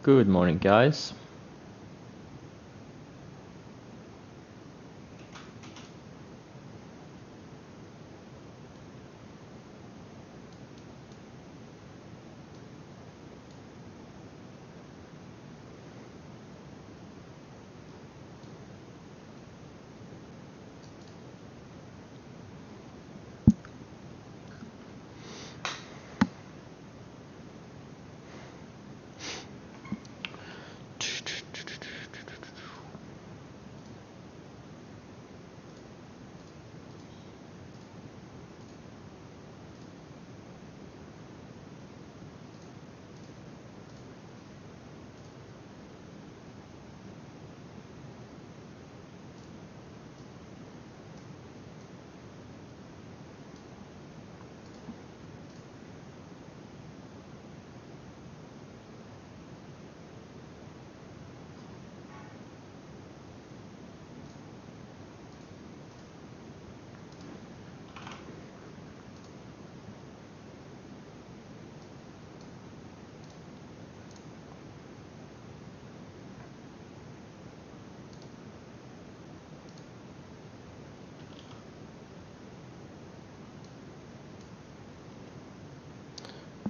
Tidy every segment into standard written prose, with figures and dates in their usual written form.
Good morning, guys.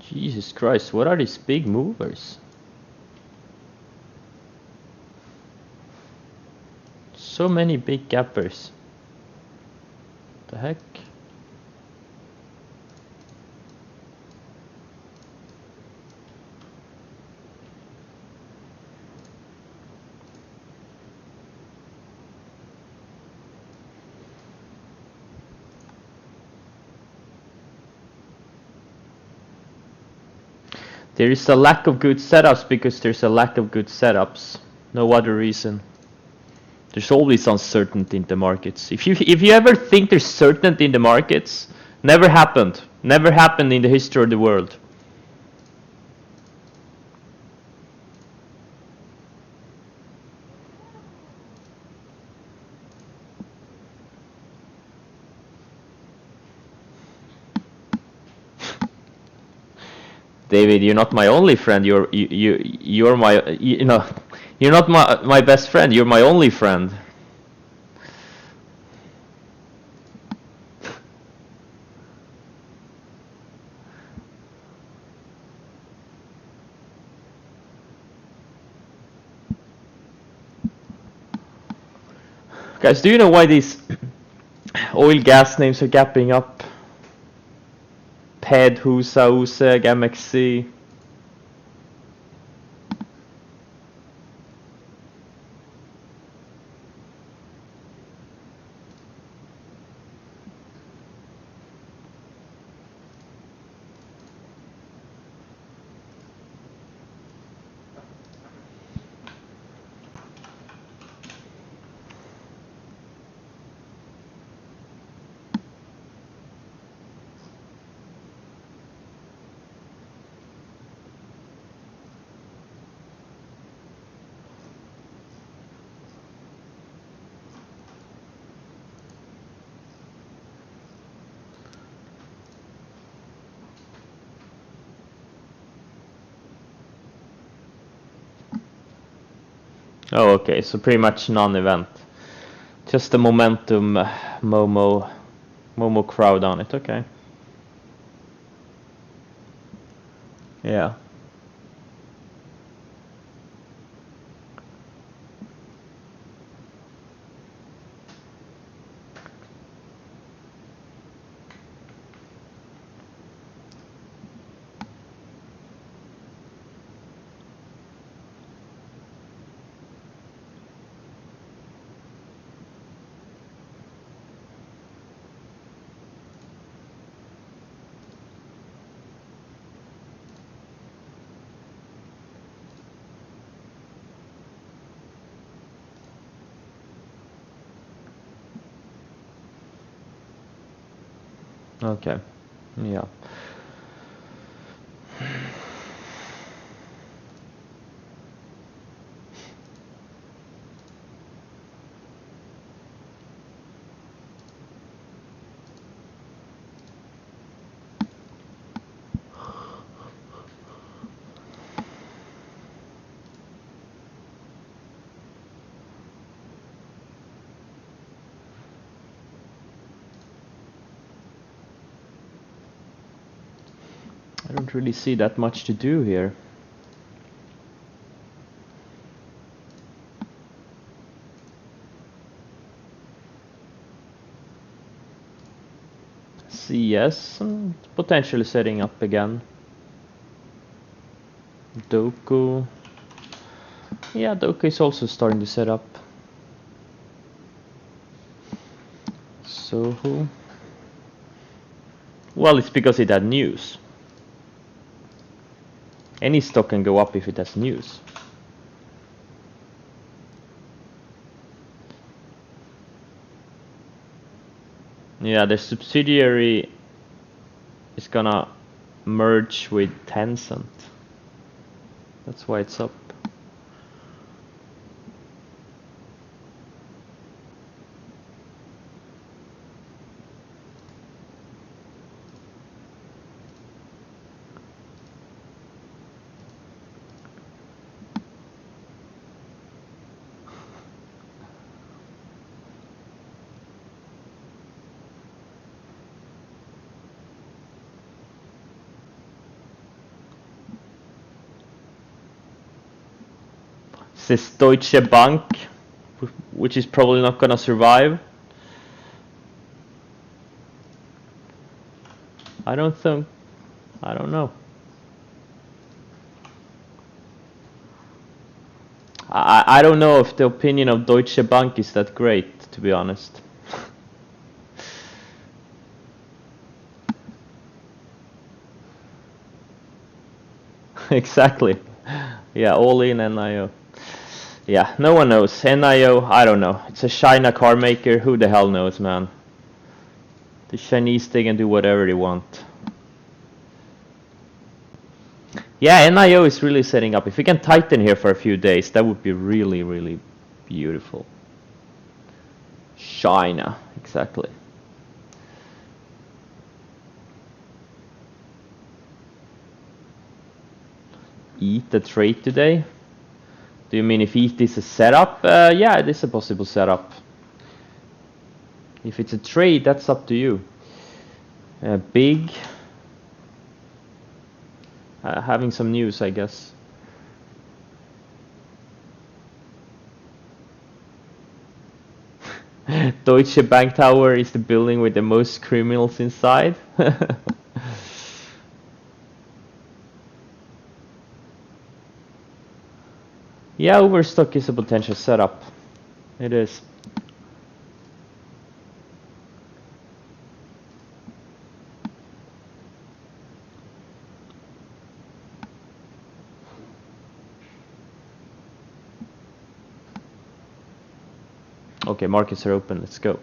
Jesus Christ, what are these big movers? So many big gappers. The heck? There is a lack of good setups because there's a lack of good setups. No other reason. There's always uncertainty in the markets. If you ever think there's certainty in the markets, never happened. Never happened in the history of the world. David, you're not my only friend. You're my you're not my best friend. You're my only friend. Guys, do you know why these oil gas names are gapping up? PED, HUSA, USEG, MXC. Oh, okay, so pretty much non-event. Just the momentum Momo crowd on it, okay. Yeah. Okay. Yeah. don't really see that much to do here. CS, potentially setting up again. Doku. Yeah, Doku is also starting to set up. Soho. Well, it's because it had news. Any stock can go up if it has news. Yeah, the subsidiary is gonna merge with Tencent. That's why it's up. This Deutsche Bank, which is probably not gonna survive. I don't know. I don't know if the opinion of Deutsche Bank is that great, to be honest. Exactly. Yeah, all in NIO. Yeah, no one knows. NIO, I don't know. It's a China car maker. Who the hell knows, man? The Chinese, they can do whatever they want. Yeah, NIO is really setting up. If we can tighten here for a few days, that would be really, really beautiful. China, exactly. ETH the trade today? Do you mean if ETH is a setup? Yeah, it is a possible setup. If it's a trade, that's up to you. Big. Having some news, I guess. Deutsche Bank Tower is the building with the most criminals inside. Yeah, Overstock is a potential setup. It is. Okay, markets are open. Let's go.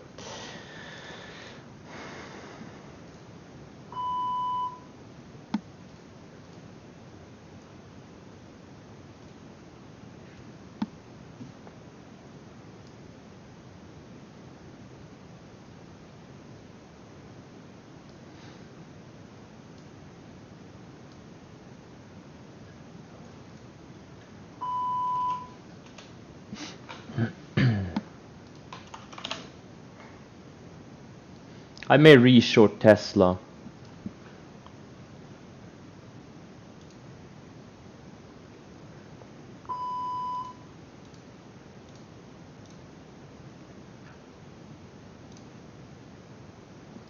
I may re-short Tesla.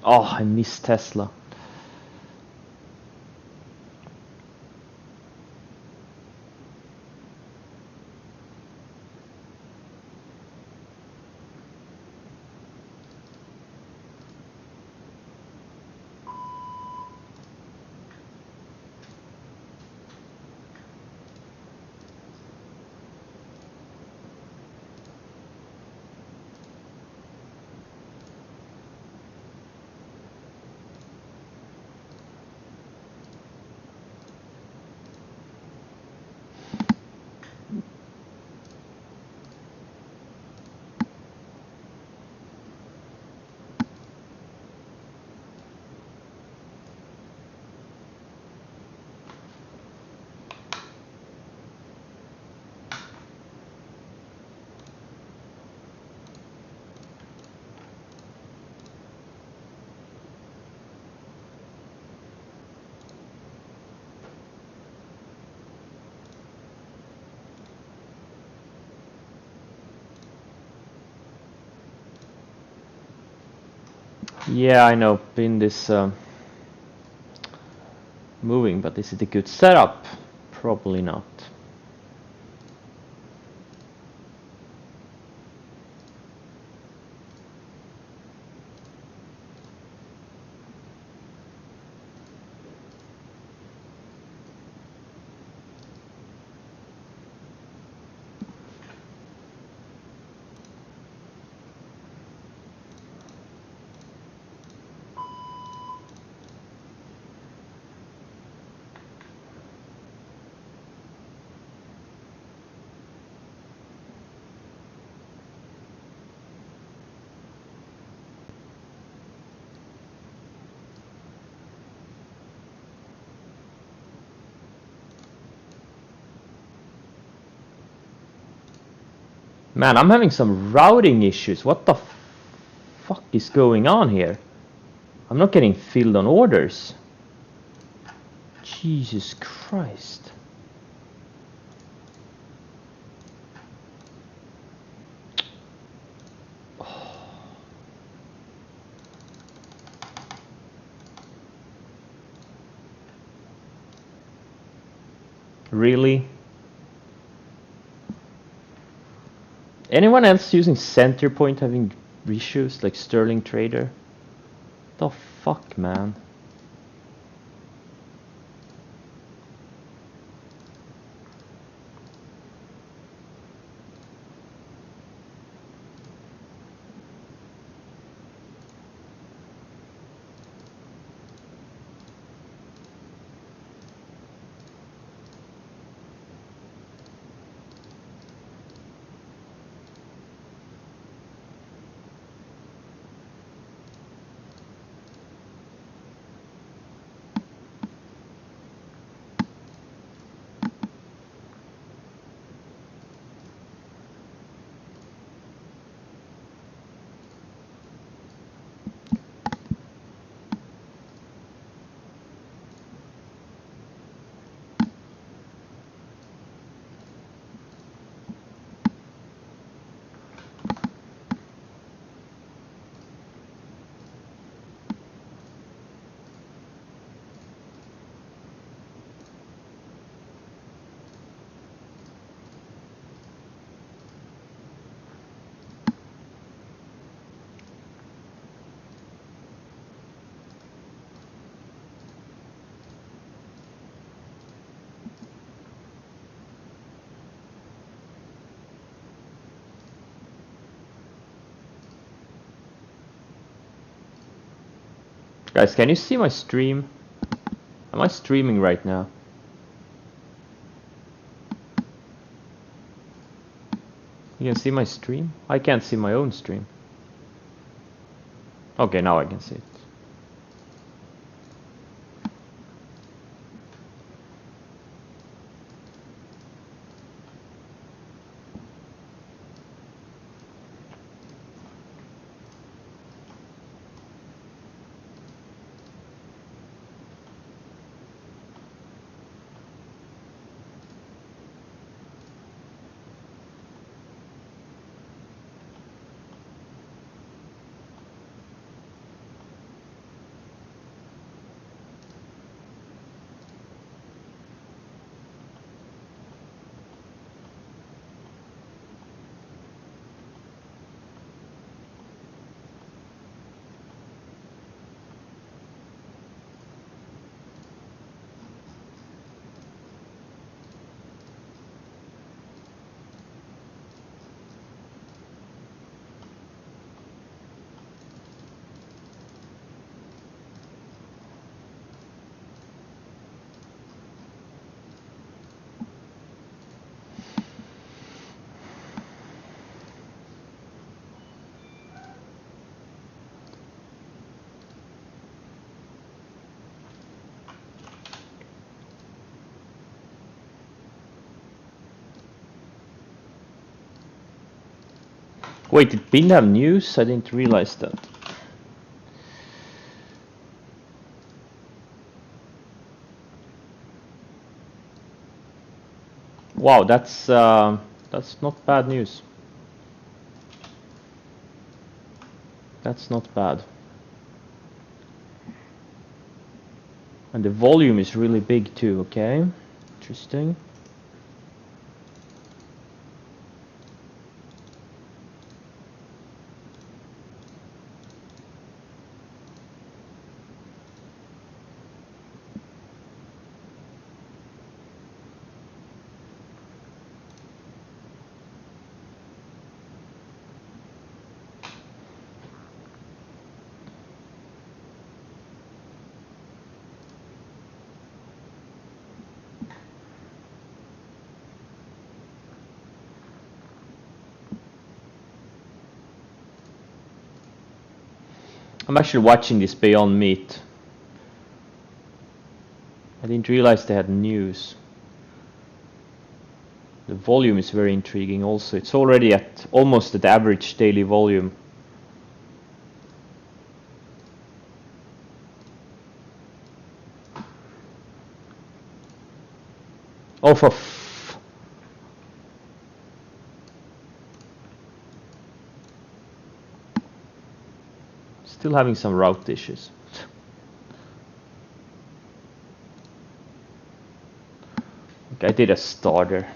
Oh, I miss Tesla. Yeah, I know. Pin this moving, but is it a good setup? Probably not. Man, I'm having some routing issues. What the fuck is going on here? I'm not getting filled on orders. Jesus Christ. Really? Anyone else using center point having issues like Sterling Trader? The fuck, man? Guys, can you see my stream? Am I streaming right now? You can see my stream? I can't see my own stream. Okay, now I can see it. Wait, did Pin have news? I didn't realize that. Wow, that's not bad news. That's not bad. And the volume is really big too, okay? Interesting. I'm actually watching this Beyond Meat. I didn't realize they had news. The volume is very intriguing also. It's already at almost at average daily volume. Oh, for still having some route issues. Okay, I did a starter.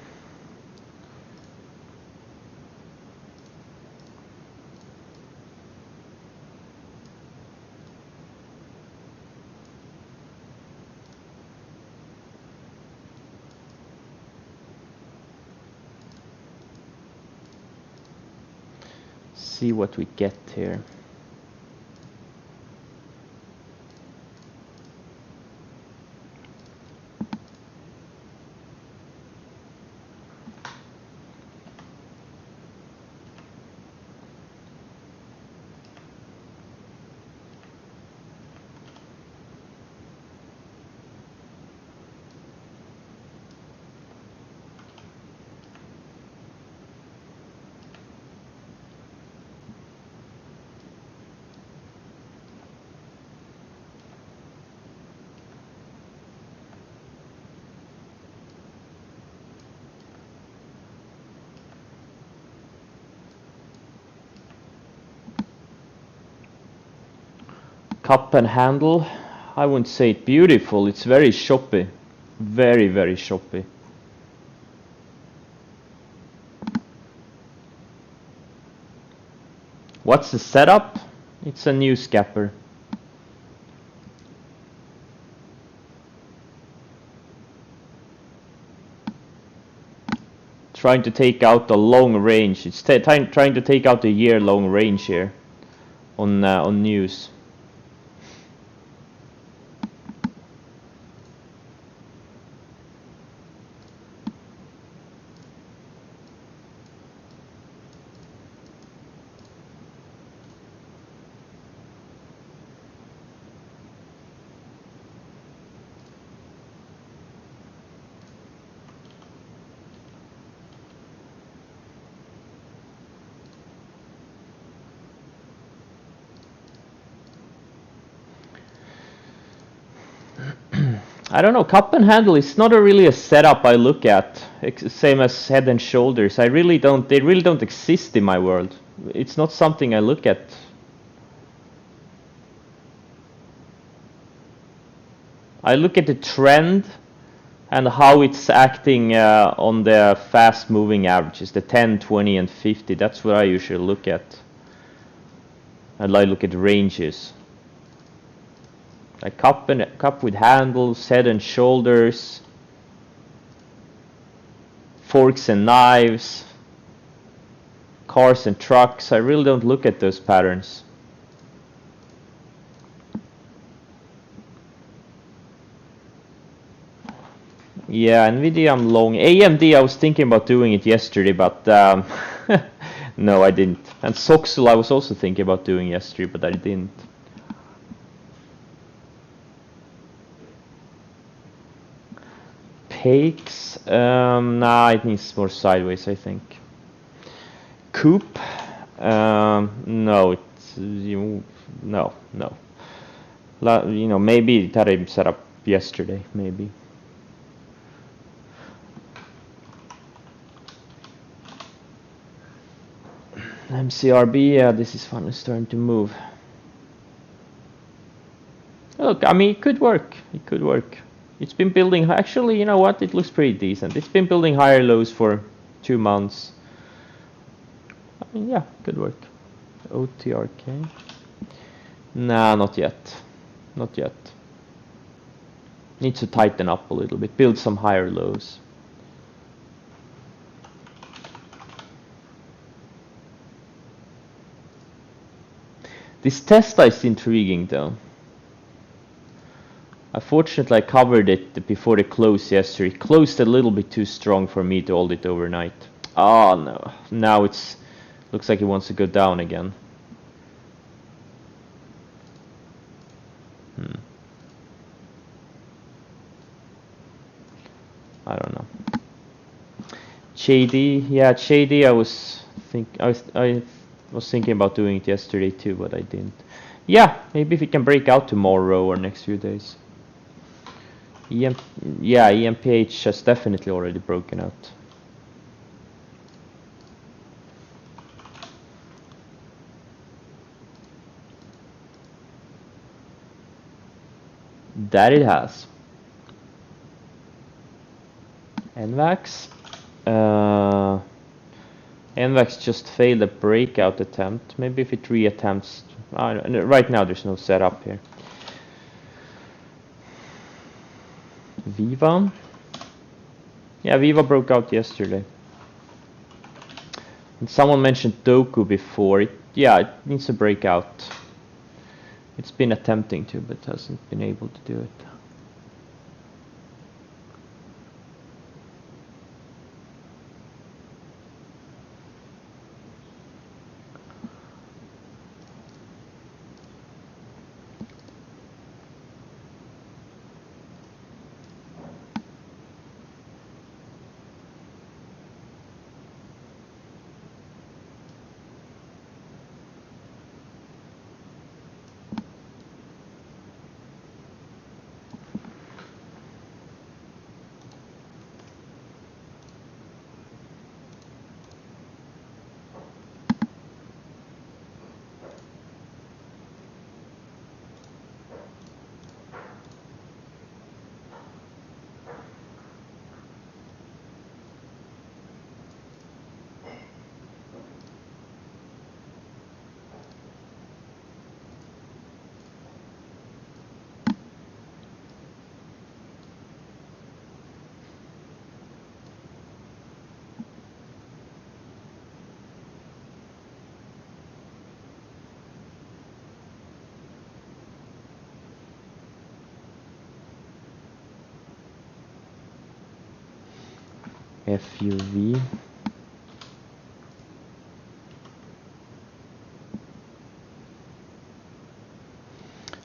See what we get here. Cup and handle, I wouldn't say it beautiful, it's very choppy. Very, very choppy. What's the setup? It's a new scalper. Trying to take out the long range. It's trying to take out the year-long range here on news. I don't know, cup and handle is not really a setup I look at. Same as head and shoulders. They really don't exist in my world. It's not something I look at. I look at the trend and how it's acting on the fast moving averages, the 10, 20 and 50. That's what I usually look at. And I look at ranges. Like cup with handles, head and shoulders, forks and knives, cars and trucks. I really don't look at those patterns. Yeah, Nvidia I'm long. AMD I was thinking about doing it yesterday, but no I didn't. And Soxel I was also thinking about doing yesterday, but I didn't. Pakes, nah, it needs more sideways, I think. Coop, no, it's no. Maybe that I set up yesterday, maybe. MCRB, yeah, this is finally starting to move. Look, I mean, it could work. It could work. It's been building. Actually, you know what? It looks pretty decent. It's been building higher lows for 2 months. I mean, yeah, could work. OTRK. Nah, not yet. Not yet. Needs to tighten up a little bit. Build some higher lows. This Tesla is intriguing though. Unfortunately, I covered it before the close yesterday. It closed a little bit too strong for me to hold it overnight. Oh no, now it's looks like it wants to go down again. I don't know. JD, yeah, JD. I was thinking about doing it yesterday too, but I didn't. Yeah, maybe if it can break out tomorrow or next few days. Yeah, EMPH has definitely already broken out. That it has. NVAX. NVAX just failed a breakout attempt. Maybe if it reattempts. Right now there's no setup here. Viva. Yeah, Viva broke out yesterday. And someone mentioned Doku before. It needs to break out. It's been attempting to, but hasn't been able to do it. FUV.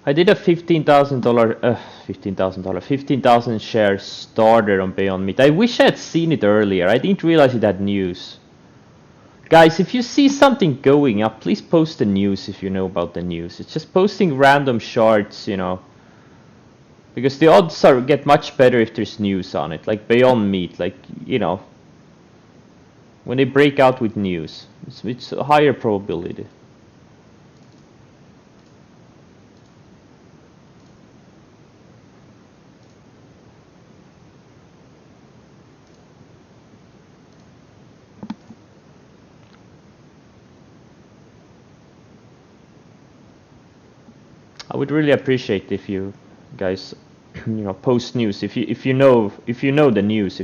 I did a $15,000 share starter on Beyond Meat. I wish I had seen it earlier. I didn't realize it had news. Guys, if you see something going up, please post the news if you know about the news. It's just posting random charts, you know. Because the odds get much better if there's news on it. Like Beyond Meat, like, you know. When they break out with news, it's a higher probability. I would really appreciate if you guys, you know, post news if you know the news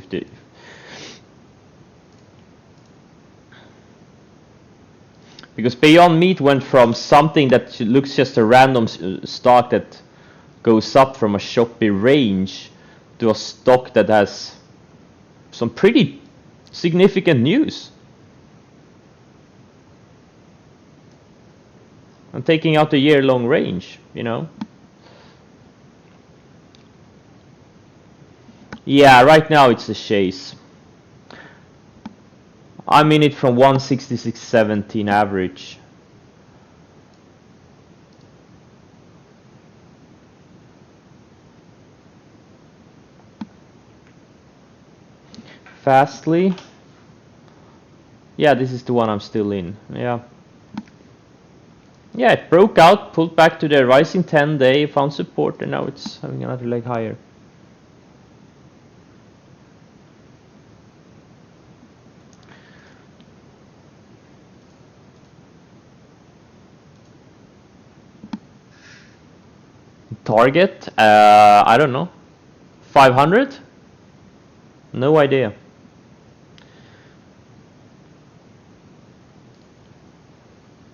because Beyond Meat went from something that looks just a random stock that goes up from a choppy range to a stock that has some pretty significant news. I'm taking out a year-long range, you know. Yeah, right now it's a chase. I'm in it from 166.17 average. Fastly. Yeah, this is the one I'm still in. Yeah. Yeah, it broke out, pulled back to the rising 10-day, found support, and now it's having another leg higher. Target? I don't know. 500? No idea.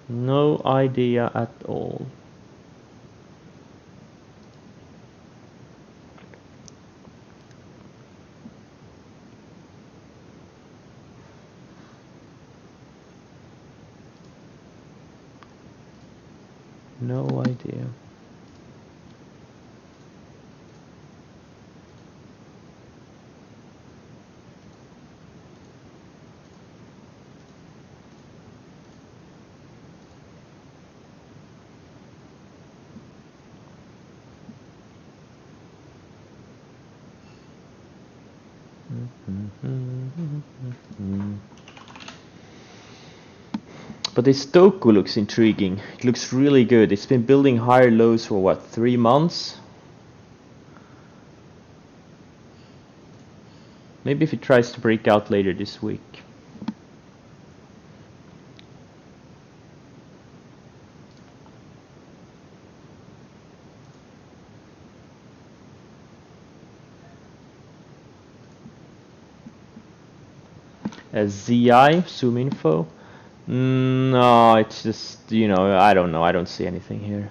No idea at all. No idea. But this Stoku looks intriguing. It looks really good. It's been building higher lows for what, 3 months? Maybe if it tries to break out later this week. ZI, zoom info. No, it's just, you know, I don't know. I don't see anything here.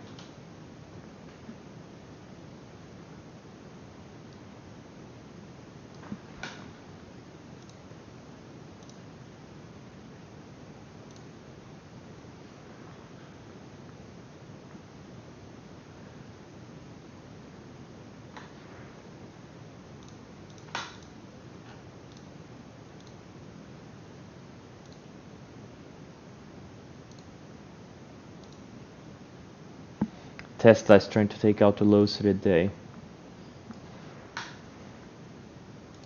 Tesla is trying to take out the lows of the day.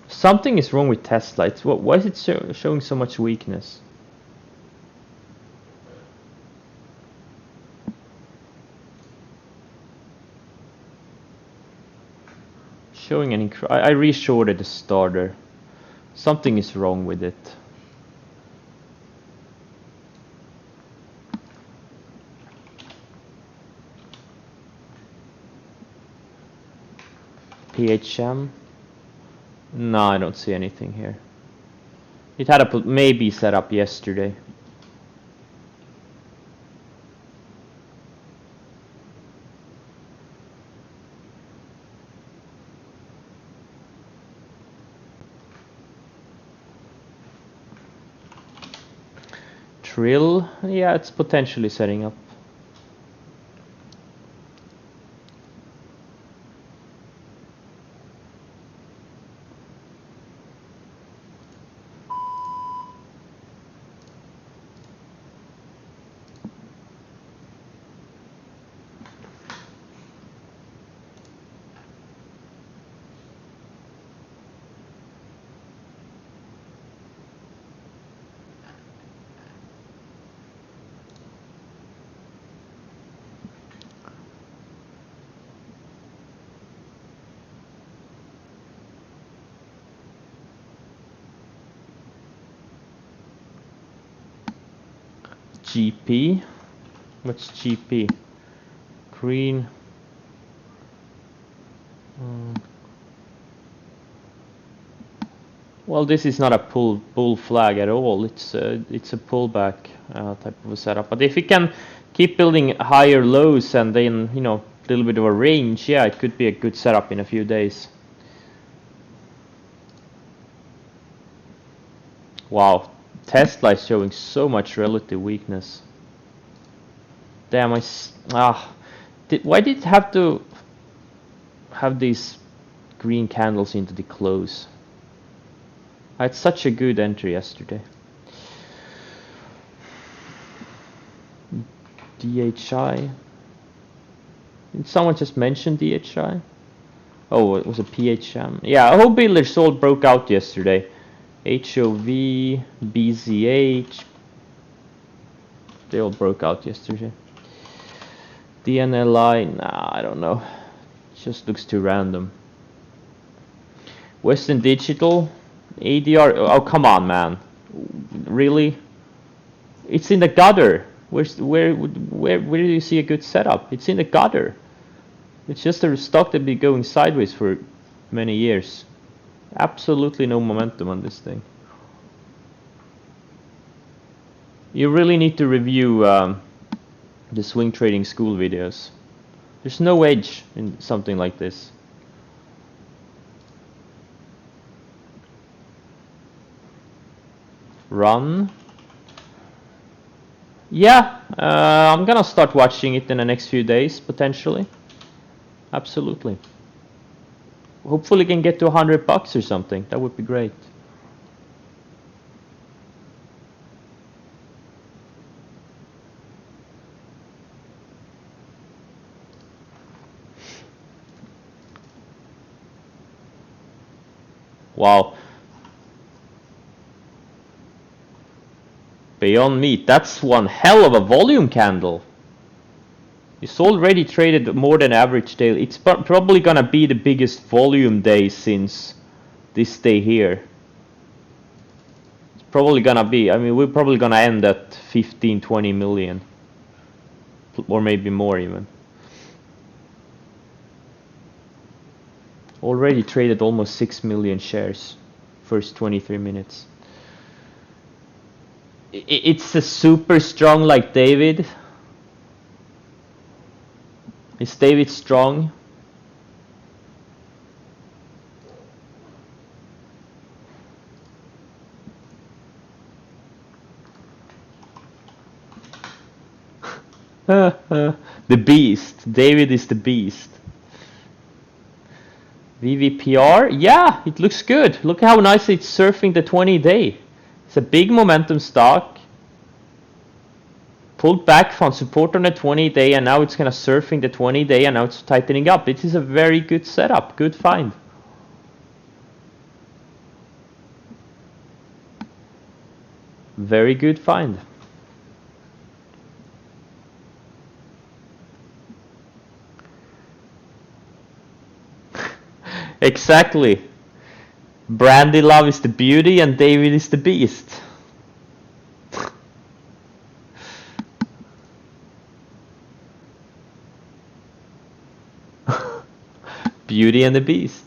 Something is wrong with Tesla. Why is it showing so much weakness? Showing an I reshorted the starter. Something is wrong with it. PHM? No, I don't see anything here. It had a maybe set up yesterday. Trill? Yeah, it's potentially setting up. GP? What's GP? Green. Well, this is not a bull flag at all. It's a pullback type of a setup. But if it can keep building higher lows and then, you know, a little bit of a range, yeah, it could be a good setup in a few days. Wow, Tesla is showing so much relative weakness. Damn, why did it have to have these green candles into the close? I had such a good entry yesterday. DHI. Did someone just mention DHI? Oh, it was a PHM. Yeah, Home Builder sold broke out yesterday. HOV, BZH. They all broke out yesterday. DNLI, nah, I don't know. It just looks too random. Western Digital, ADR. Oh, come on, man. Really? It's in the gutter. Where do you see a good setup? It's in the gutter. It's just a stock that been going sideways for many years. Absolutely no momentum on this thing. You really need to review the swing trading school videos. There's no edge in something like this. Run. Yeah, I'm gonna start watching it in the next few days, potentially. Absolutely. Hopefully can get to $100 or something. That would be great. Wow. Beyond Meat, that's one hell of a volume candle. It's already traded more than average daily. It's probably gonna be the biggest volume day since this day here. It's probably gonna be, I mean, we're probably gonna end at 15, 20 million. Or maybe more even. Already traded almost 6 million shares. First 23 minutes. It's a super strong like David. Is David strong? The beast. David is the beast. VVPR? Yeah, it looks good. Look how nicely it's surfing the 20-day. It's a big momentum stock. Pulled back, found support on the 20-day, and now it's kind of surfing the 20-day, and now it's tightening up. It is a very good setup. Good find. Very good find. Exactly. Brandy Love is the beauty and David is the beast. Beauty and the Beast.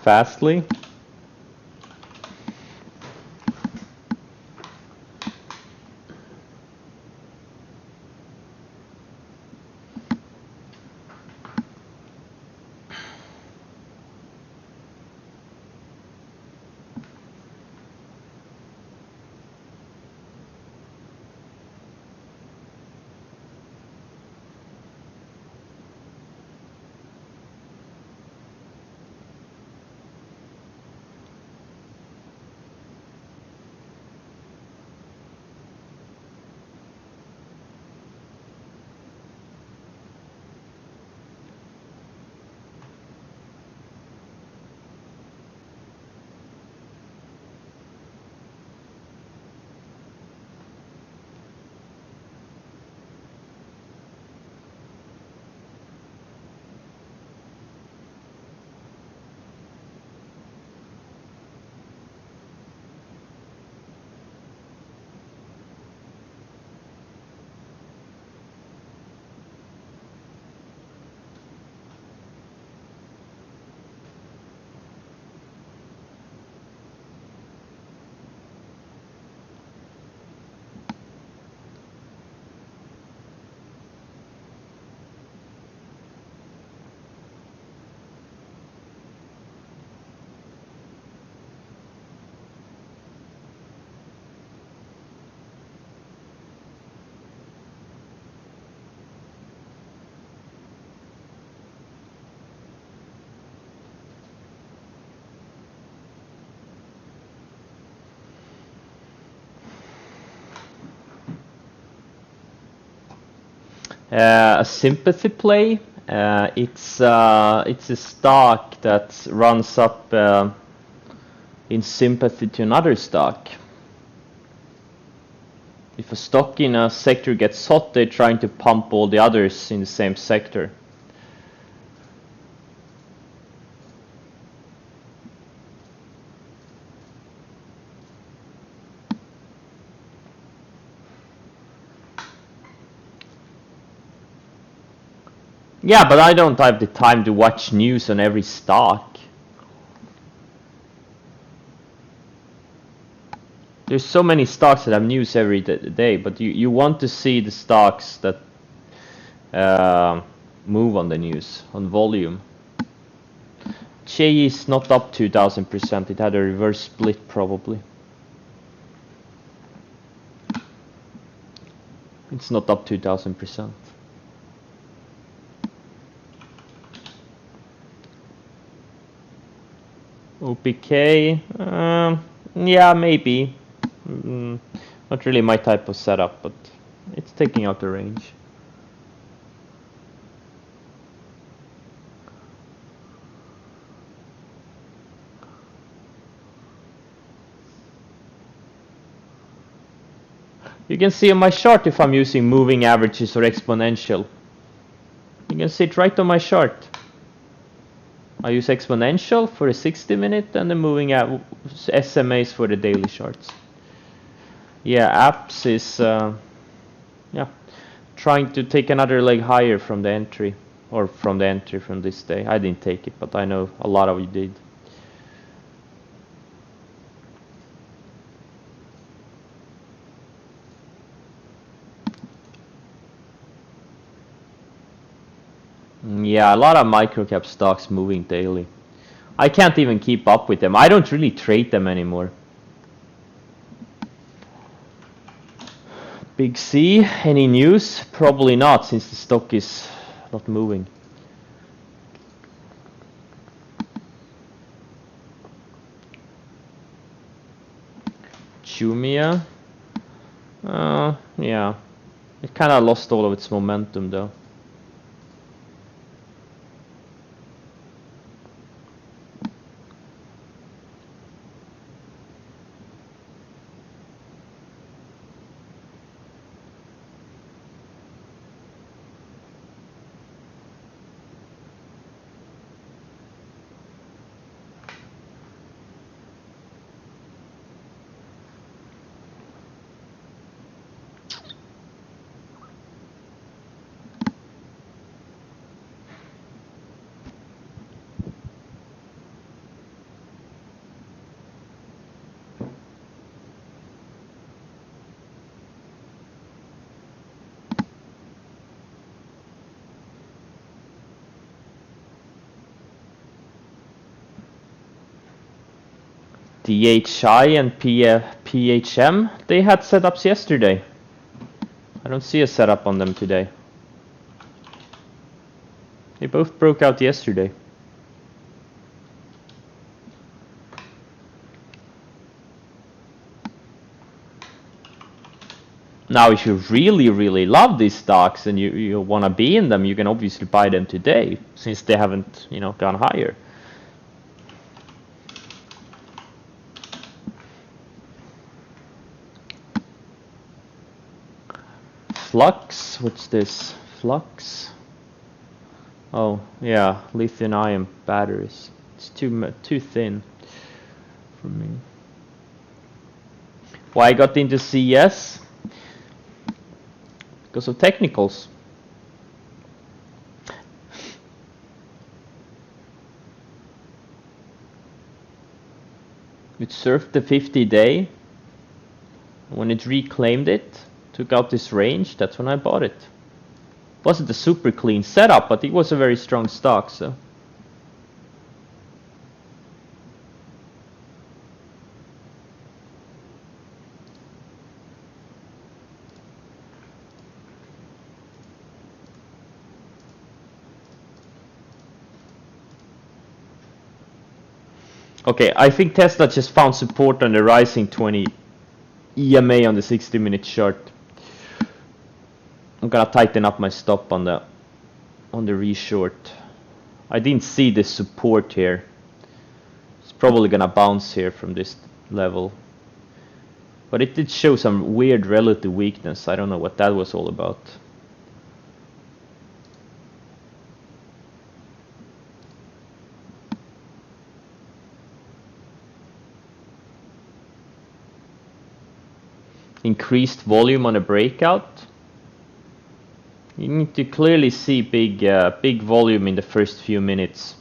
Fastly. A sympathy play. It's a stock that runs up in sympathy to another stock. If a stock in a sector gets hot, they're trying to pump all the others in the same sector. Yeah, but I don't have the time to watch news on every stock. There's so many stocks that have news every day, but you want to see the stocks that move on the news, on volume. JE is not up 2000%, it had a reverse split probably. It's not up 2000%. OPK, yeah, maybe. Not really my type of setup, but it's taking out the range. You can see on my chart if I'm using moving averages or exponential. You can see it right on my chart. I use exponential for the 60-minute and the moving SMAs for the daily charts. Yeah, apps is yeah, trying to take another leg higher from the entry, or from the entry from this day. I didn't take it, but I know a lot of you did. Yeah, a lot of microcap stocks moving daily. I can't even keep up with them. I don't really trade them anymore. Big C, any news? Probably not, since the stock is not moving. Jumia, yeah, it kind of lost all of its momentum though. DHI and PHM, they had setups yesterday. I don't see a setup on them today. They both broke out yesterday. Now, if you really love these stocks and you want to be in them, you can obviously buy them today, since they haven't, gone higher. Flux, what's this? Flux? Oh, yeah, lithium-ion batteries. It's too thin for me. Why I got into CS? Because of technicals. It surfed the 50-day. When it reclaimed it, took out this range, that's when I bought it. Wasn't a super clean setup, but it was a very strong stock, so. Okay, I think Tesla just found support on the rising 20 EMA on the 60-minute chart. I'm gonna tighten up my stop on the reshort. I didn't see the support here. It's probably gonna bounce here from this level. But it did show some weird relative weakness. I don't know what that was all about. Increased volume on a breakout. You need to clearly see big volume in the first few minutes.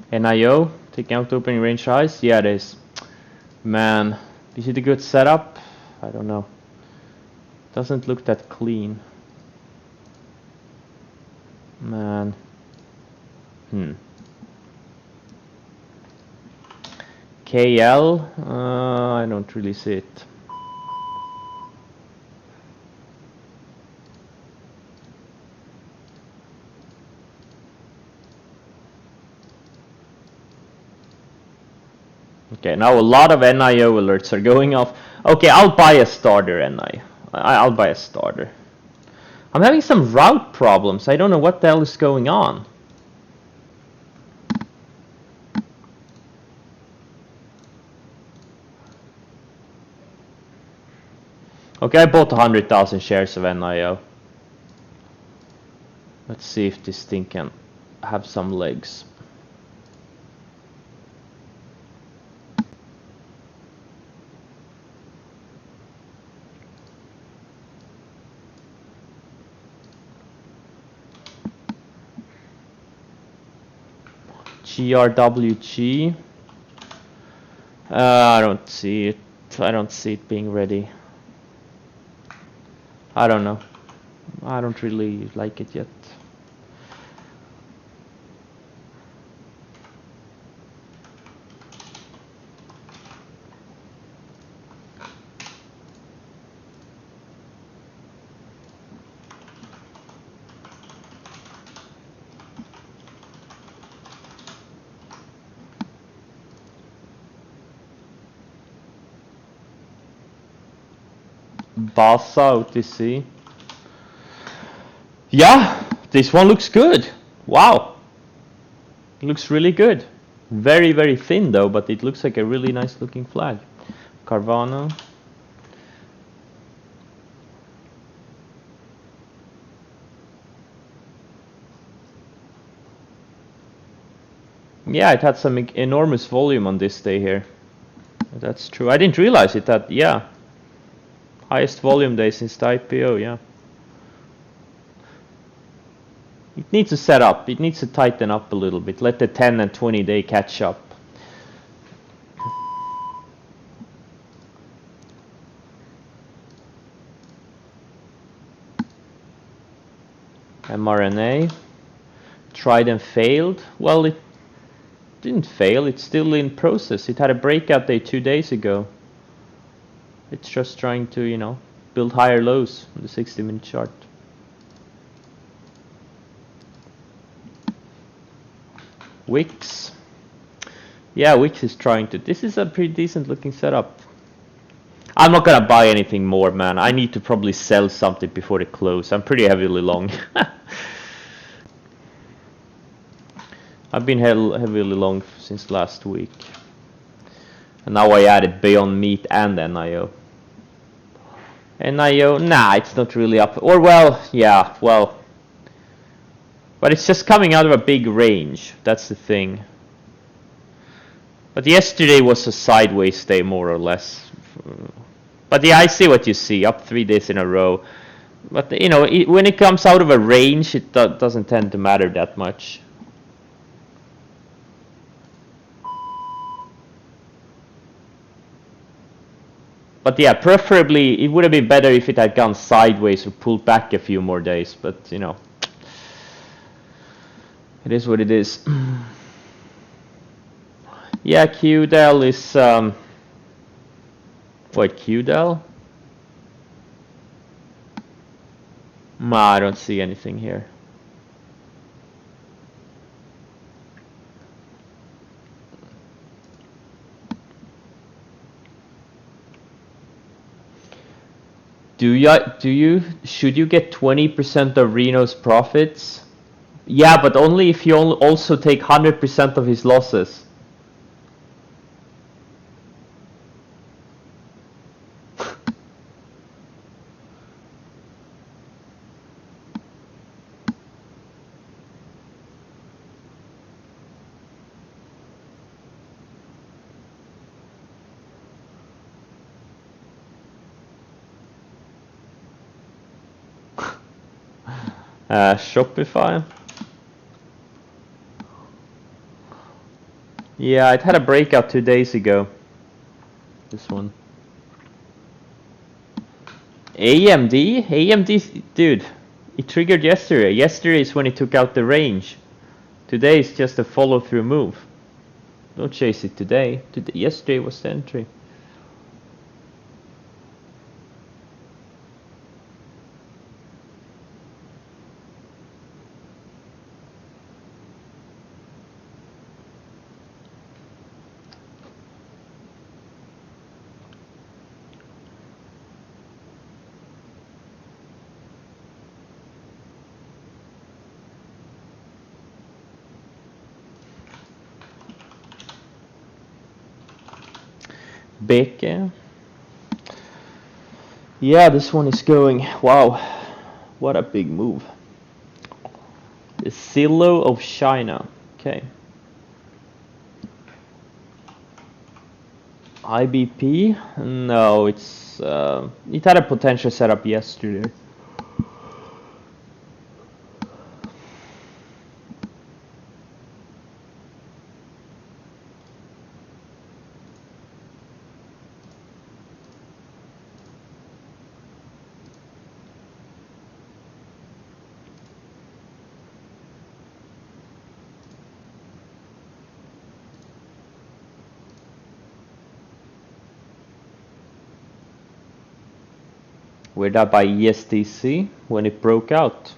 NIO, taking out opening range highs? Yeah, it is. Man, is it a good setup? I don't know. Doesn't look that clean. Man. KL? I don't really see it. Okay, now a lot of NIO alerts are going off. Okay, I'll buy a starter NI. I'll buy a starter. I'm having some route problems. I don't know what the hell is going on. Okay, I bought 100,000 shares of NIO. Let's see if this thing can have some legs. GRWG. I don't see it. I don't see it being ready. I don't know. I don't really like it yet. Balsa OTC. Yeah, this one looks good. Wow. It looks really good. Very, very thin though, but it looks like a really nice looking flag. Carvana. Yeah, it had some enormous volume on this day here. That's true. I didn't realize it had, yeah. Highest volume day since the IPO, yeah. It needs to set up. It needs to tighten up a little bit. Let the 10 and 20 day catch up. mRNA. Tried and failed. Well, it didn't fail. It's still in process. It had a breakout day 2 days ago. It's just trying to, you know, build higher lows on the 60-minute chart. Wix. Yeah, Wix is trying to. This is a pretty decent looking setup. I'm not gonna buy anything more, man. I need to probably sell something before the close. I'm pretty heavily long. I've been heavily long since last week. And now I added Beyond Meat and NIO. NIO, nah, it's not really up. Or, well, yeah, well. But it's just coming out of a big range. That's the thing. But yesterday was a sideways day, more or less. But yeah, I see what you see. Up 3 days in a row. But, you know, when it comes out of a range, it doesn't tend to matter that much. But yeah, preferably, it would have been better if it had gone sideways or pulled back a few more days. But, you know, it is what it is. Yeah, QDEL is... Wait, QDEL? Nah, I don't see anything here. Should you get 20% of Reno's profits? Yeah, but only if you also take 100% of his losses. Shopify. Yeah, it had a breakout 2 days ago. This one. AMD? AMD, dude, it triggered yesterday. Yesterday is when it took out the range. Today is just a follow-through move. Don't chase it today. Yesterday was the entry. Beke. Yeah, this one is going. Wow, what a big move. The Silo of China. Okay. IBP? No, it had a potential setup yesterday. We're that by ESTC when it broke out.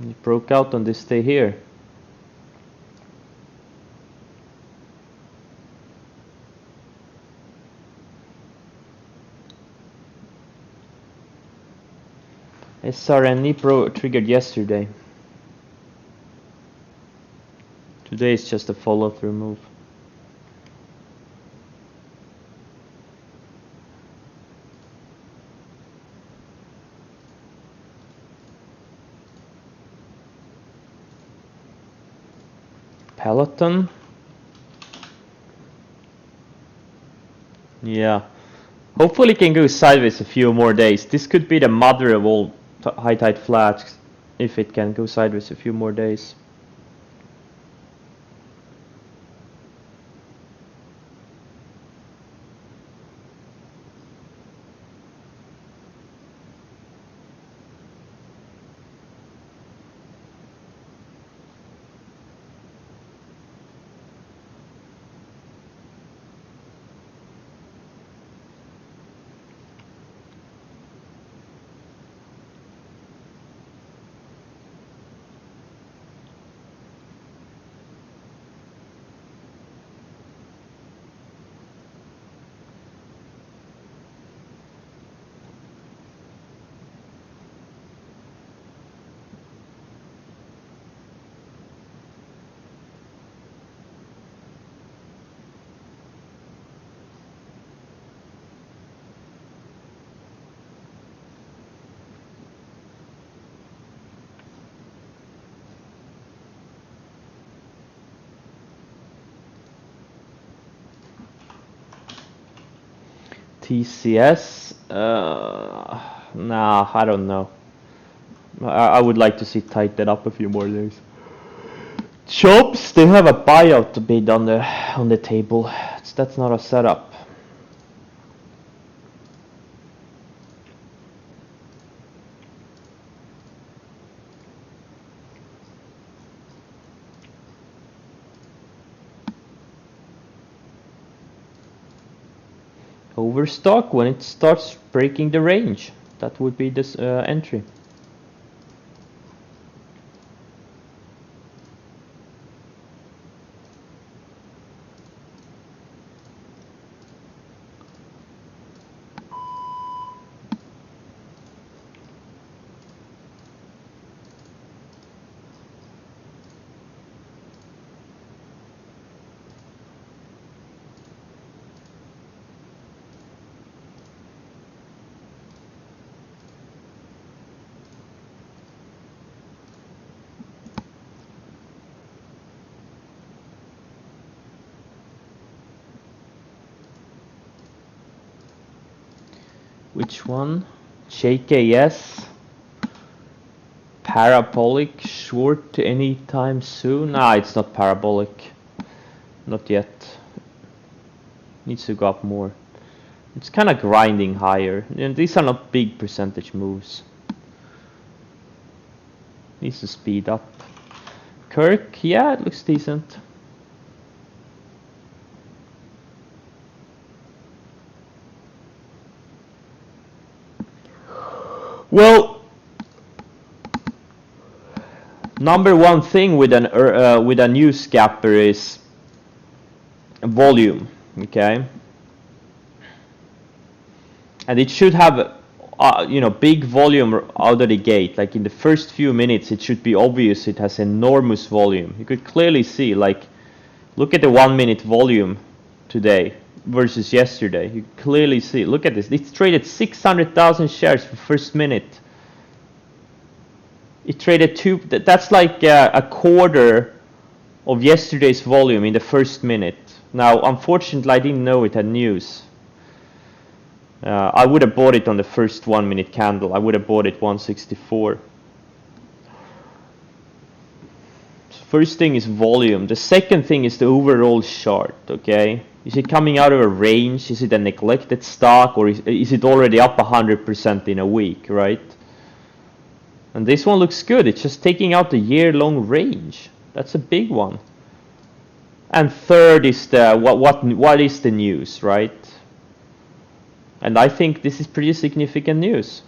It broke out on this day here. SRNE triggered yesterday. Today is just a follow-through move. Peloton. Yeah. Hopefully it can go sideways a few more days. This could be the mother of all high tide flats if it can go sideways a few more days. TCS. Nah, I don't know. I would like to see tighten up a few more days. Chops, they have a buyout bid on the table. That's not a setup. Overstock when it starts breaking the range. That would be this entry. Which one? JKS. Parabolic short anytime soon? Nah, it's not parabolic. Not yet. Needs to go up more. It's kind of grinding higher. And these are not big percentage moves. Needs to speed up. Kirk, yeah, it looks decent. Well, number one thing with a new scalper is volume, okay? And it should have big volume out of the gate. Like in the first few minutes, it should be obvious it has enormous volume. You could clearly see, like, look at the 1 minute volume today versus yesterday. You clearly see, look at this. It's traded 600,000 shares for first minute. It traded that's like a quarter of yesterday's volume in the first minute. Now, unfortunately, I didn't know it had news. I would have bought it on the first 1 minute candle. I would have bought it 164. First thing is volume. The second thing is the overall chart, okay? Is it coming out of a range? Is it a neglected stock? Or is it already up 100% in a week, right? And this one looks good. It's just taking out the year-long range. That's a big one. And third is the what is the news, right? And I think this is pretty significant news.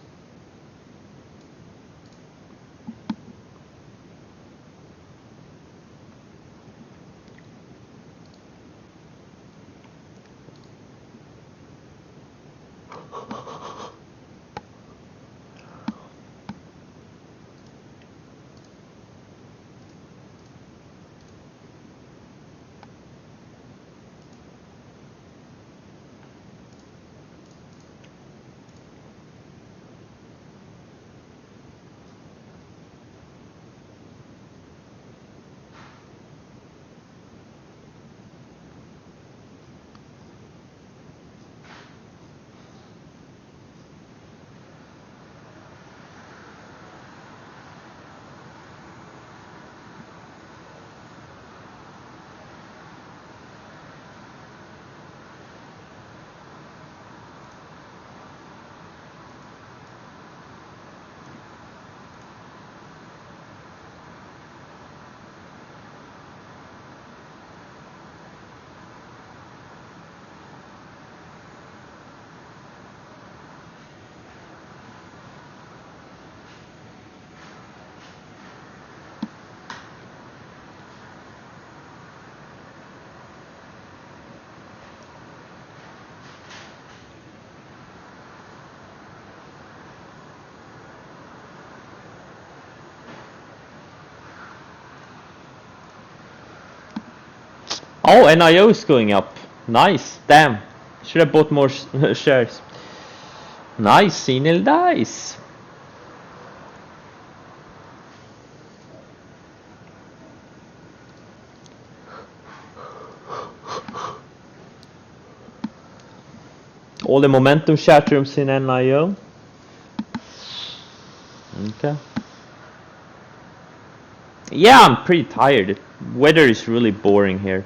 Oh, NIO is going up. Nice. Damn. Should have bought more shares. Nice, Sinel dice. All the momentum chat rooms in NIO. Okay. Yeah, I'm pretty tired. The weather is really boring here.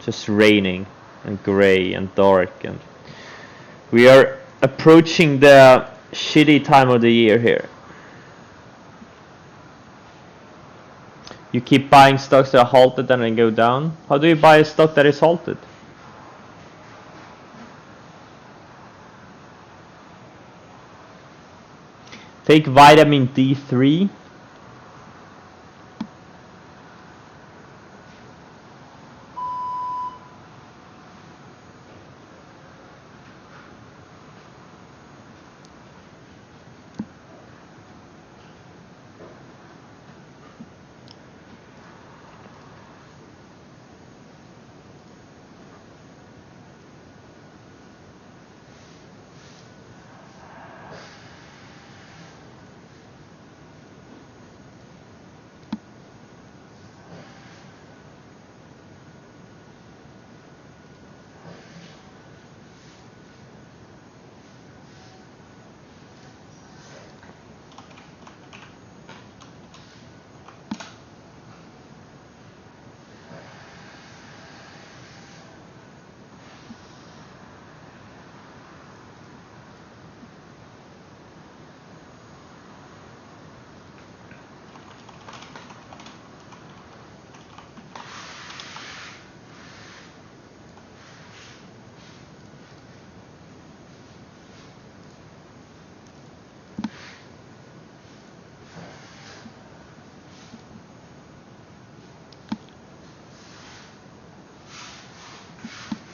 Just raining and gray and dark, and we are approaching the shitty time of the year here. You keep buying stocks that are halted and then go down. How do you buy a stock that is halted? Take vitamin D3.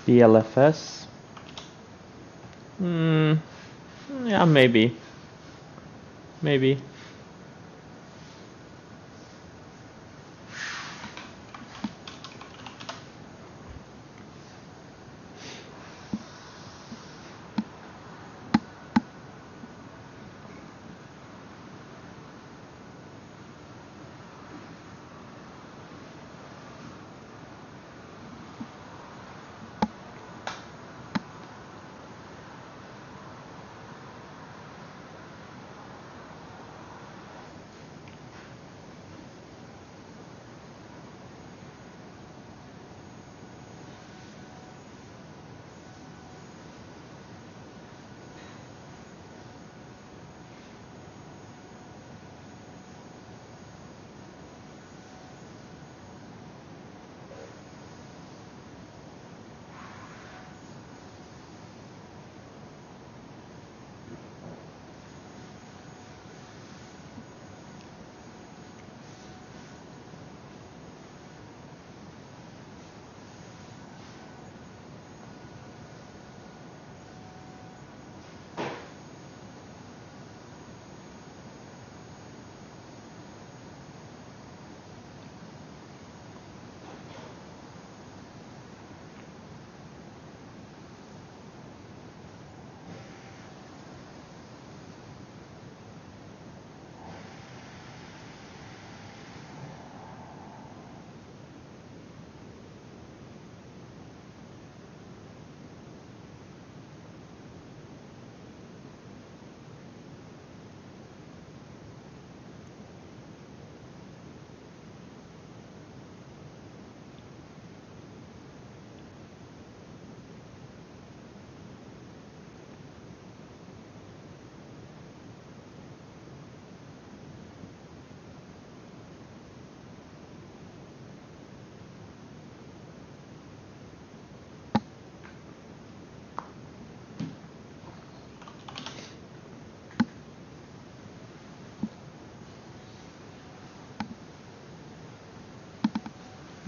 BLFS. Yeah, maybe. Maybe.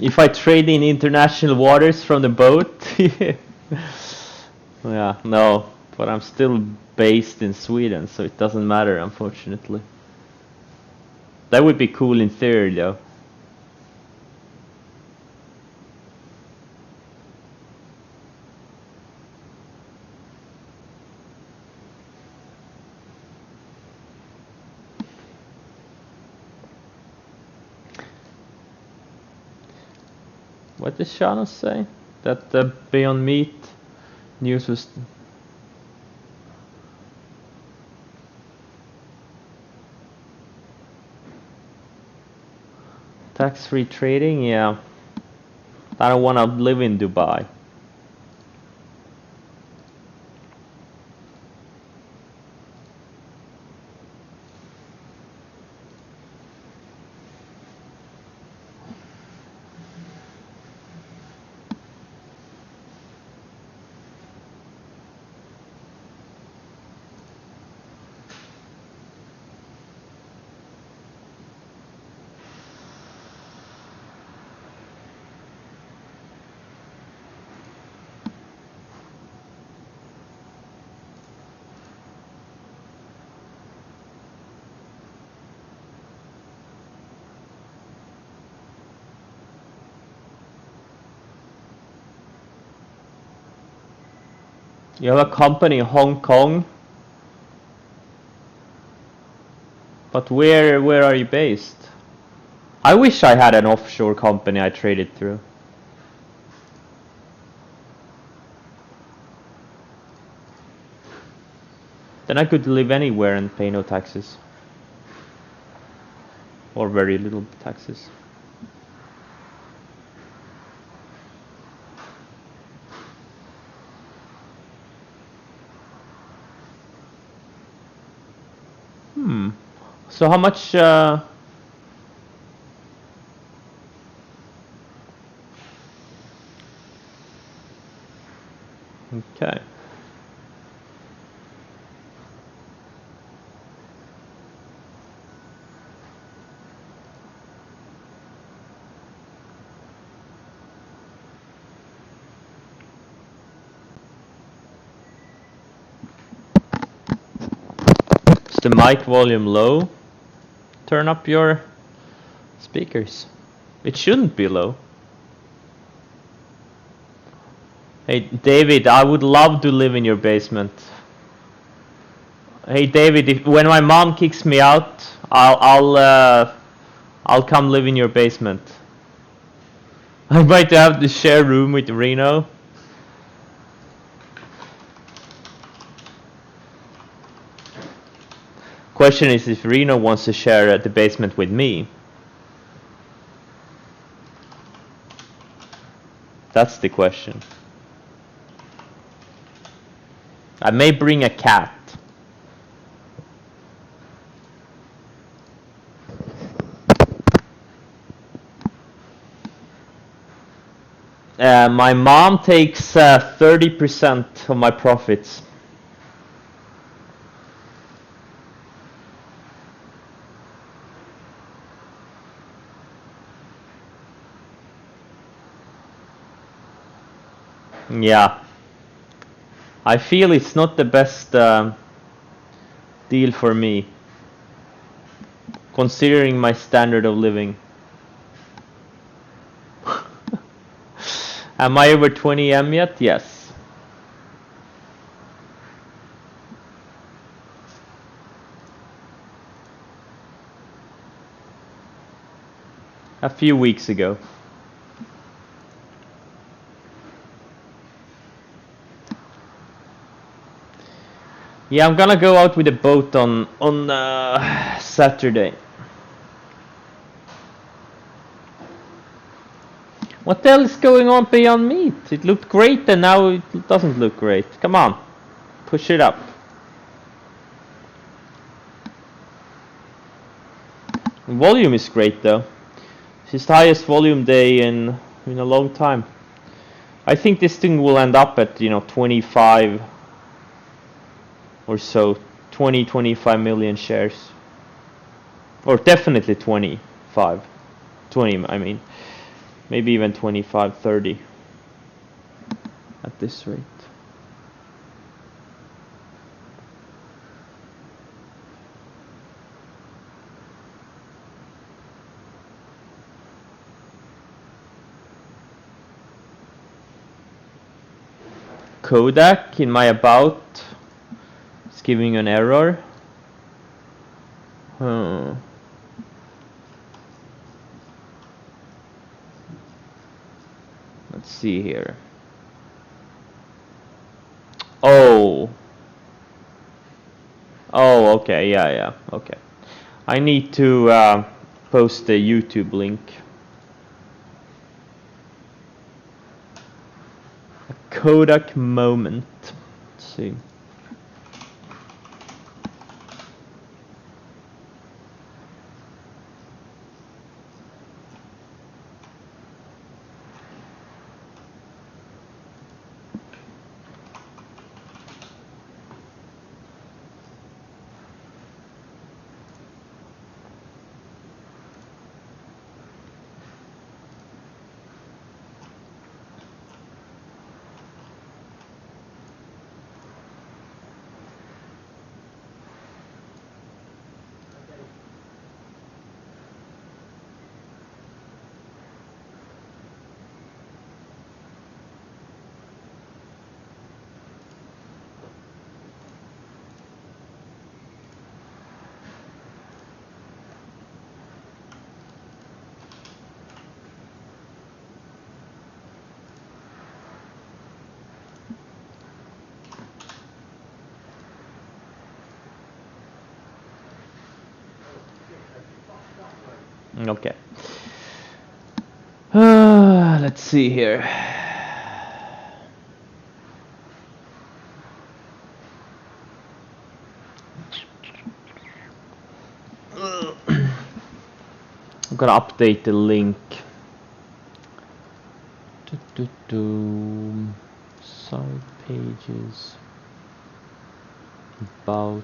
If I trade in international waters from the boat, yeah, no, but I'm still based in Sweden, so it doesn't matter, unfortunately. That would be cool in theory, though. What did Shana say? That the Beyond Meat news was Tax-free trading, yeah. I don't want to live in Dubai. You have a company in Hong Kong, but where are you based? I wish I had an offshore company I traded through. Then I could live anywhere and pay no taxes. Or very little taxes. So how much okay. Is the mic volume low? Turn up your speakers. It shouldn't be low. Hey David, I would love to live in your basement. Hey David, when my mom kicks me out, I'll come live in your basement. I might have to share room with Reno. Question is if Reno wants to share the basement with me. That's the question. I may bring a cat. My mom takes 30% of my profits. Yeah. I feel it's not the best deal for me, considering my standard of living. Am I over 20M yet? Yes. A few weeks ago. Yeah, I'm gonna go out with a boat on Saturday. What the hell is going on beyond meat? It looked great and now it doesn't look great. Come on, push it up. Volume is great though. It's the highest volume day in a long time. I think this thing will end up at 25 or so, 25 million shares, or definitely 25, 20 I mean, maybe even 25, 30 at this rate. Kodak in my about is giving an error. Let's see here. Oh, okay, yeah, okay. I need to post the YouTube link. Kodak moment. Let's see. Okay. Let's see here. I'm gonna update the link. Side pages. About.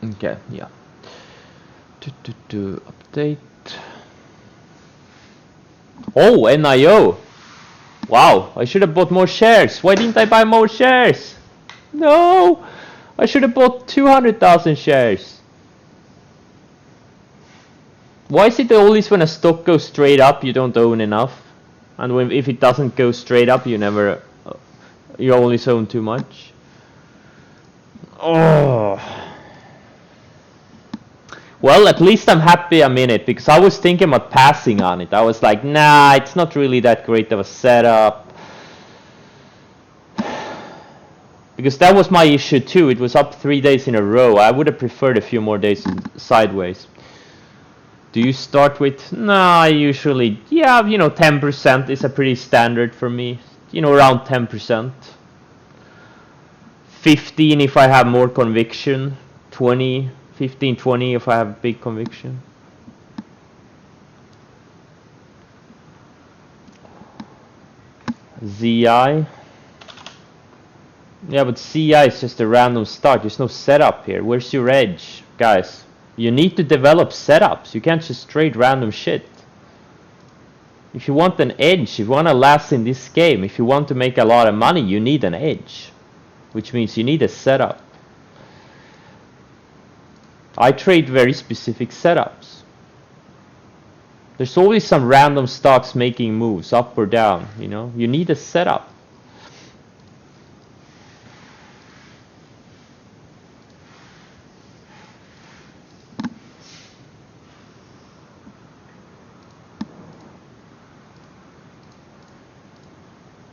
Okay, yeah. Update. Oh, NIO. Wow, I should have bought more shares. Why didn't I buy more shares? No, I should have bought 200,000 shares. Why is it always when a stock goes straight up you don't own enough, and if it doesn't go straight up you never, you only own too much? Oh. Well, at least I'm happy I'm in it, because I was thinking about passing on it. I was like, nah, it's not really that great of a setup. Because that was my issue too. It was up 3 days in a row. I would have preferred a few more days sideways. Do you start with? Nah, usually, yeah, 10% is a pretty standard for me. Around 10%. 15 if I have more conviction. 20, 15, 20 if I have big conviction. ZI. Yeah, but CI is just a random start. There's no setup here. Where's your edge? Guys, you need to develop setups. You can't just trade random shit. If you want an edge, if you want to last in this game, if you want to make a lot of money, you need an edge. Which means you need a setup. I trade very specific setups. There's always some random stocks making moves, up or down, You need a setup.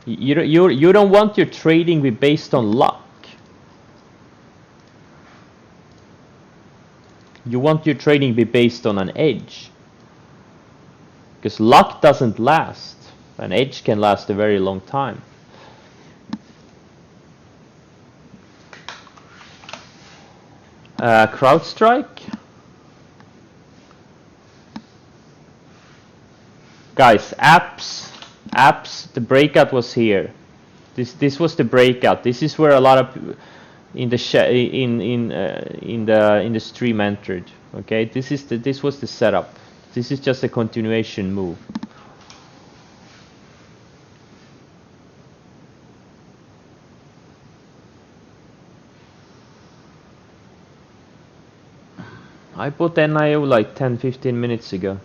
You don't want your trading to be based on luck. You want your trading to be based on an edge. Because luck doesn't last. An edge can last a very long time. CrowdStrike. Guys, apps. The breakout was here. This was the breakout. This is where a lot of in the stream entered. Okay, this was the setup. This is just a continuation move. I bought NIO like 10-15 minutes ago.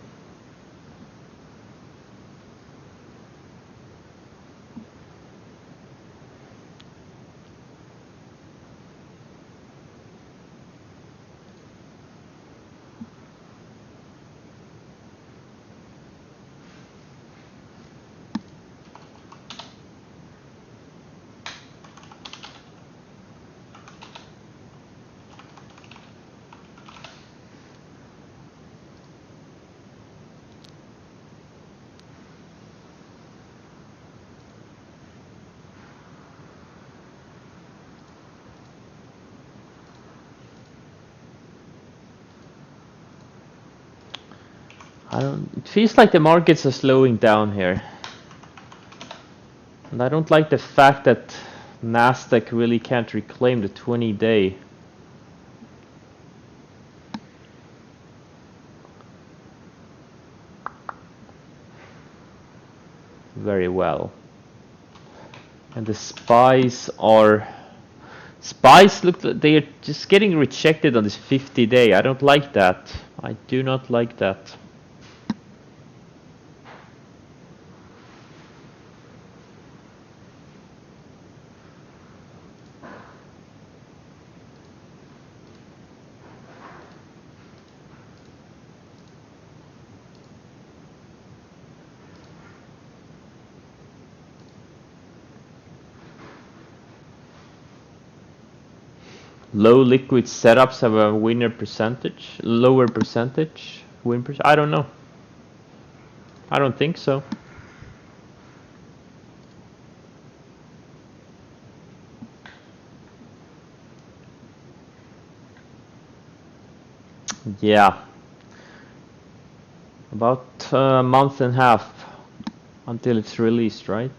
It feels like the markets are slowing down here. And I don't like the fact that Nasdaq really can't reclaim the 20-day. Very well. And the SPYs look like they're just getting rejected on this 50-day. I don't like that. I do not like that. Low liquid setups have a winner percentage, lower percentage, win percentage. I don't know. I don't think so. Yeah. About a month and a half until it's released, right?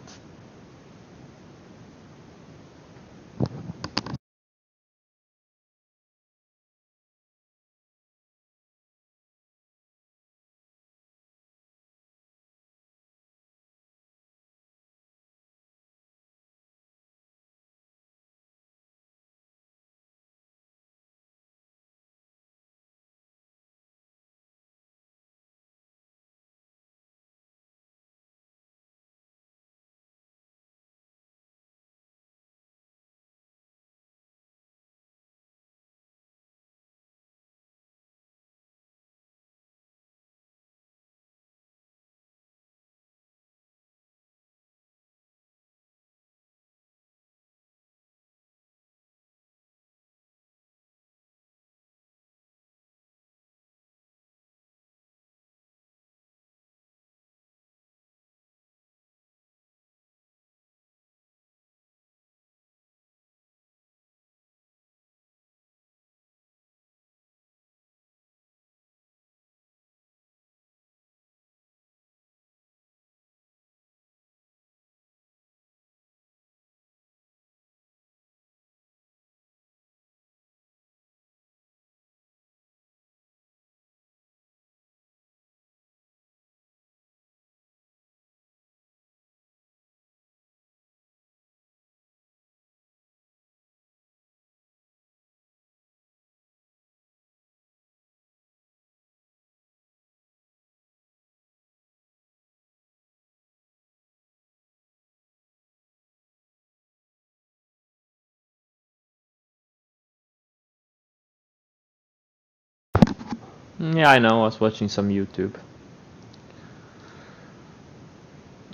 Yeah, I know. I was watching some YouTube.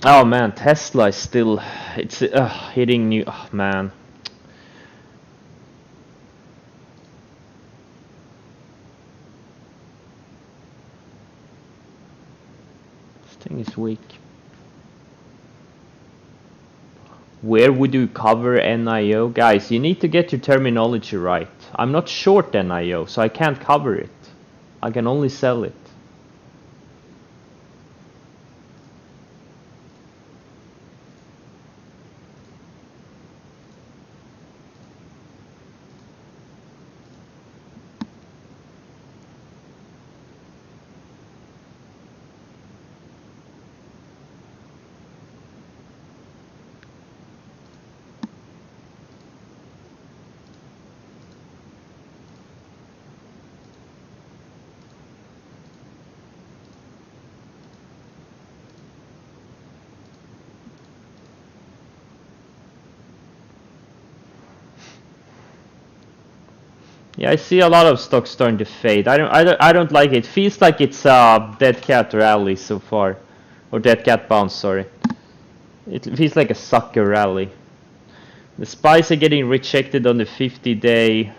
Oh man, Tesla is still, it's hitting new. Oh man, this thing is weak. Where would you cover NIO? Guys, you need to get your terminology right. I'm not short NIO, so I can't cover it. I can only sell it. Yeah, I see a lot of stocks starting to fade. I don't like it. Feels like it's a dead cat rally so far, or dead cat bounce. Sorry, it feels like a sucker rally. The SPYs are getting rejected on the 50-day,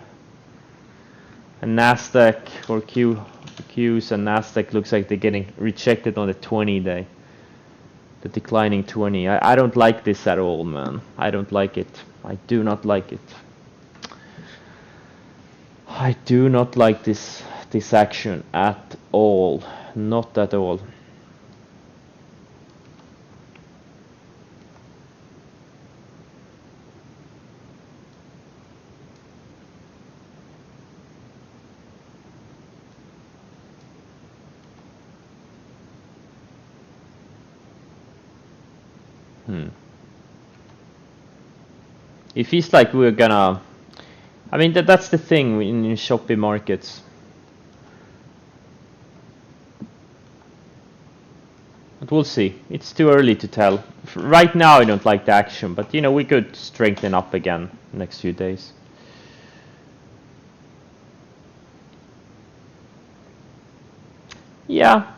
and Nasdaq or Qs and Nasdaq looks like they're getting rejected on the 20-day. The declining 20. I don't like this at all, man. I don't like it. I do not like it. I do not like this action at all. Not at all. It feels like we're gonna. I mean that's the thing in choppy markets. But we'll see. It's too early to tell. Right now I don't like the action, but you know we could strengthen up again next few days. Yeah,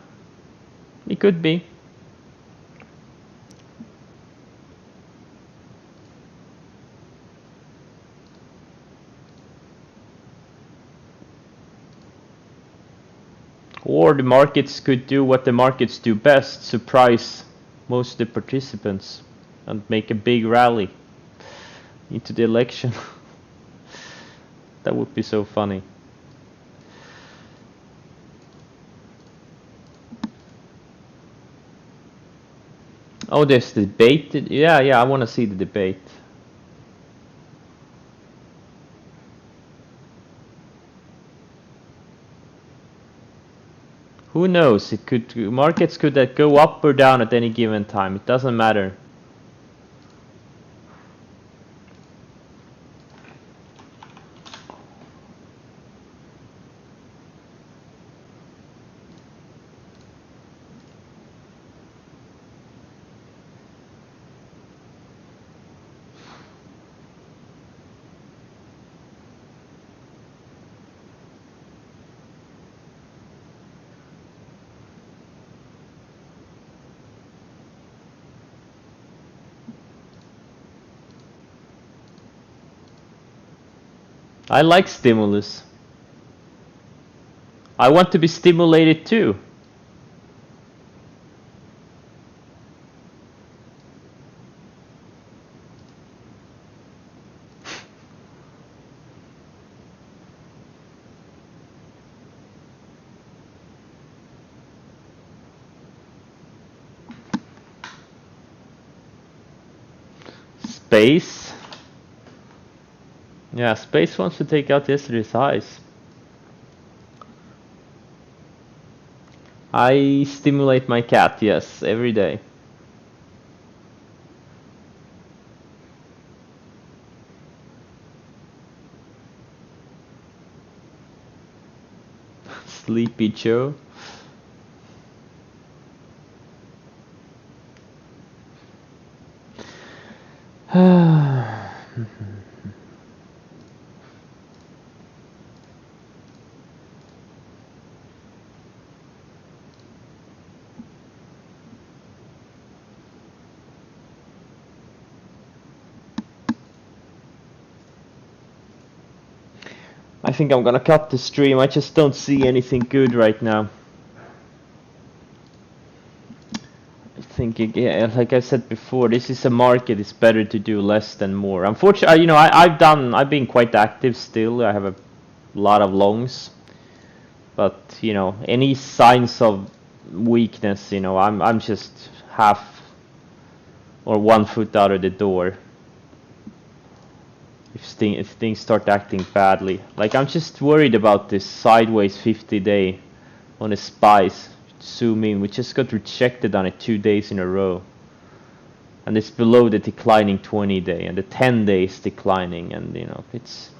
it could be. Or the markets could do what the markets do best, surprise most of the participants and make a big rally into the election. That would be so funny. Oh, there's the debate. Yeah, I want to see the debate. Who knows? It could markets could go up or down at any given time. It doesn't matter. I like stimulus. I want to be stimulated too. Space. Yeah, Space wants to take out yesterday's highs. I stimulate my cat, yes, every day. Sleepy Joe. I think I'm gonna cut the stream. I just don't see anything good right now. I think, yeah, like I said before, this is a market. It's better to do less than more. Unfortunately, you know, I've been quite active still. I have a lot of longs, but you know, any signs of weakness, you know, I'm just half or 1 foot out of the door. If things start acting badly, like I'm just worried about this sideways 50-day on the SPYs. Zoom in, we just got rejected on it 2 days in a row, and it's below the declining 20-day, and the 10-day is declining, and you know it's,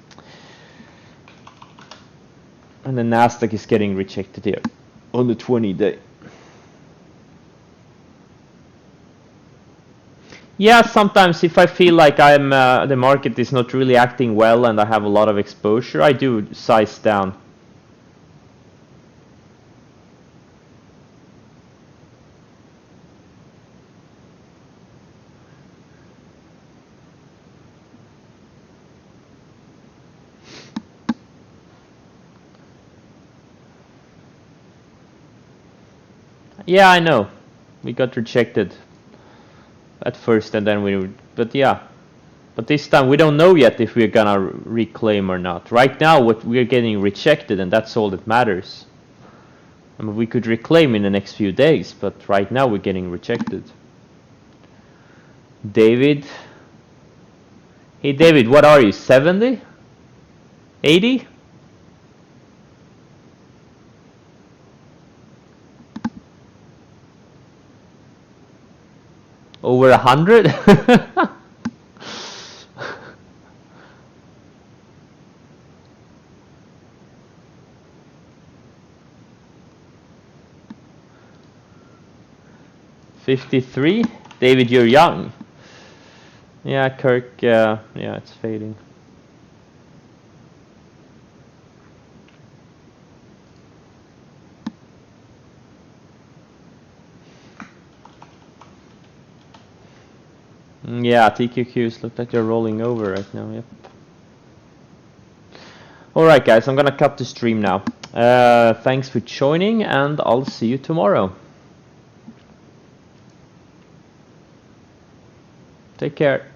and the Nasdaq is getting rejected here on the 20-day. Yeah, sometimes if I feel like I'm the market is not really acting well and I have a lot of exposure, I do size down. Yeah, I know. We got rejected at first and then but yeah. But this time we don't know yet if we're gonna reclaim or not. Right now what we're getting rejected and that's all that matters. I mean, we could reclaim in the next few days, but right now we're getting rejected. David. Hey David, what are you? 70? 80? Over 100? 53? David, you're young. Yeah, Kirk, yeah, it's fading. Yeah, TQQs look like they're rolling over right now, yep. Alright guys, I'm gonna cut the stream now. Thanks for joining and I'll see you tomorrow. Take care.